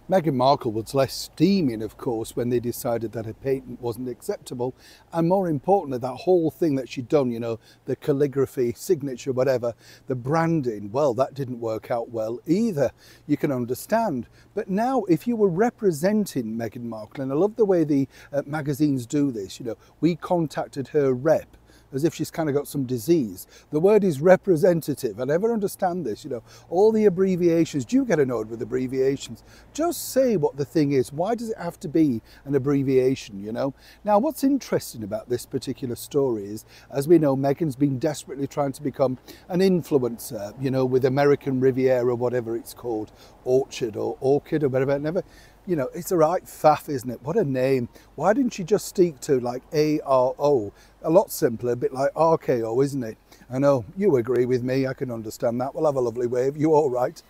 Meghan Markle was less steaming, of course, when they decided that her patent wasn't acceptable. And more importantly, that whole thing that she'd done, you know, the calligraphy, signature, whatever, the branding, well, that didn't work out well either. You can understand. But now, if you were representing Meghan Markle, and I love the way the magazines do this, you know, we contacted her rep, as if she's kind of got some disease. The word is representative. I never understand this, you know, all the abbreviations. Do you get annoyed with abbreviations? Just say what the thing is. Why does it have to be an abbreviation, you know? Now, what's interesting about this particular story is, as we know, Meghan's been desperately trying to become an influencer, you know, with American Riviera, whatever it's called, Orchard or Orchid or whatever. Never, you know, it's a right faff, isn't it? What a name. Why didn't she just stick to like ARO? A lot simpler, a bit like RKO, isn't it? I know, you agree with me, I can understand that. We'll have a lovely wave. You all right?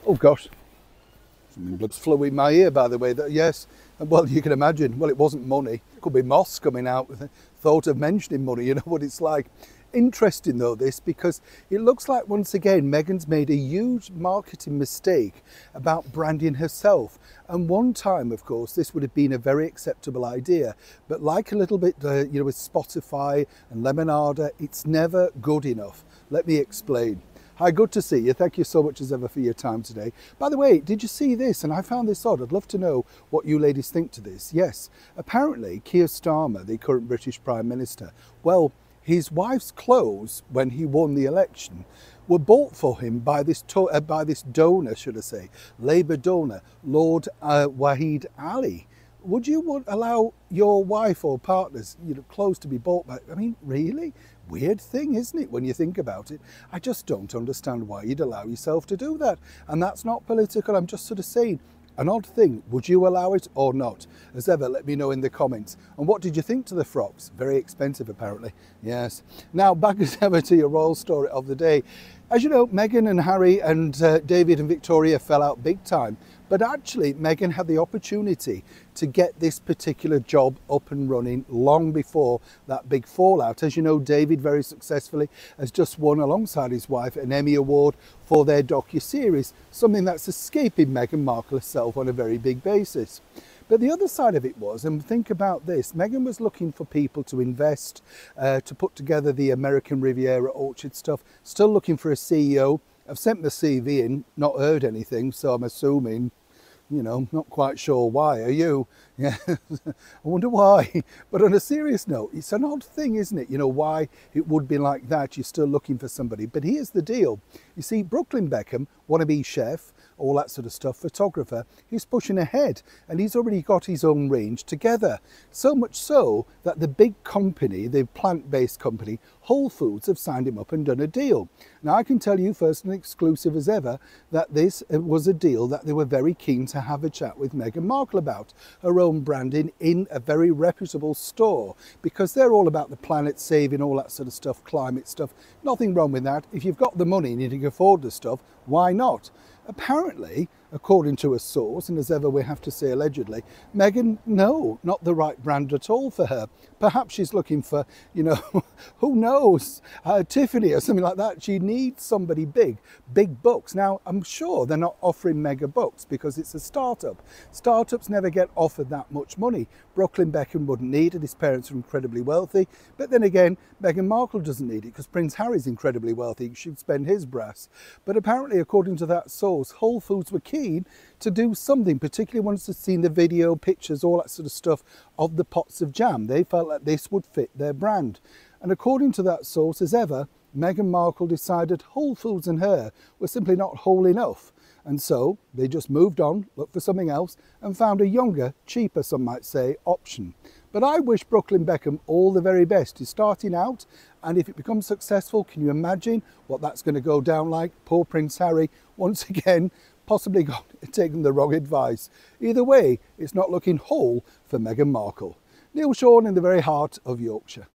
Oh gosh, something flew in my ear, by the way. Yes, well, you can imagine. Well, it wasn't money. It could be moss coming out with the thought of mentioning money. You know what it's like. Interesting though this, because it looks like once again Meghan's made a huge marketing mistake about branding herself. And one time, of course, this would have been a very acceptable idea, but like a little bit you know, with Spotify and Lemonada, it's never good enough. Let me explain. Hi, good to see you. Thank you so much as ever for your time today. By the way, did you see this? And I found this odd. I'd love to know what you ladies think to this. Yes, apparently Keir Starmer, the current British Prime Minister, well, his wife's clothes, when he won the election, were bought for him by this donor, should I say, Labour donor, Lord Wahid Ali. Would you allow your wife or partner's, you know, clothes to be bought by? I mean, really? Weird thing, isn't it, when you think about it? I just don't understand why you'd allow yourself to do that. And that's not political. I'm just sort of saying, an odd thing. Would you allow it or not? As ever, let me know in the comments. And what did you think to the frocks? Very expensive, apparently. Yes. Now, back as ever to your royal story of the day. As you know, Meghan and Harry and David and Victoria fell out big time. But actually, Meghan had the opportunity to get this particular job up and running long before that big fallout. As you know, David very successfully has just won, alongside his wife, an Emmy Award for their docu-series, something that's escaping Meghan Markle herself on a very big basis. But the other side of it was, and think about this, Meghan was looking for people to invest, to put together the American Riviera Orchard stuff, still looking for a CEO. I've sent my CV in, not heard anything, so I'm assuming, you know, not quite sure why. Are you? Yeah, I wonder why. But on a serious note, it's an odd thing, isn't it? You know, why it would be like that. You're still looking for somebody. But here's the deal. You see, Brooklyn Beckham, wannabe chef, all that sort of stuff, photographer, he's pushing ahead and he's already got his own range together. So much so that the big company, the plant-based company, Whole Foods, have signed him up and done a deal. Now, I can tell you first and exclusive as ever that this was a deal that they were very keen to have a chat with Meghan Markle about, her own branding in a very reputable store, because they're all about the planet, saving, all that sort of stuff, climate stuff. Nothing wrong with that. If you've got the money and you can afford the stuff, why not? Apparently, according to a source, and as ever we have to say allegedly, Meghan, no, not the right brand at all for her. Perhaps she's looking for, you know, who knows, Tiffany or something like that. She needs somebody big bucks. Now, I'm sure they're not offering mega bucks because it's a startup. Startups never get offered that much money. Brooklyn Beckham wouldn't need it. His parents are incredibly wealthy. But then again, Meghan Markle doesn't need it because Prince Harry's incredibly wealthy. She'd spend his brass. But apparently, according to that source, Whole Foods were keen to do something, particularly once they'd seen the video, pictures, all that sort of stuff of the pots of jam. They felt that this would fit their brand. And according to that source, as ever, Meghan Markle decided Whole Foods and her were simply not whole enough. And so they just moved on, looked for something else, and found a younger, cheaper, some might say, option. But I wish Brooklyn Beckham all the very best. He's starting out, and if it becomes successful, can you imagine what that's going to go down like? Poor Prince Harry, once again, possibly taken the wrong advice. Either way, it's not looking whole for Meghan Markle. Neil Sean in the very heart of Yorkshire.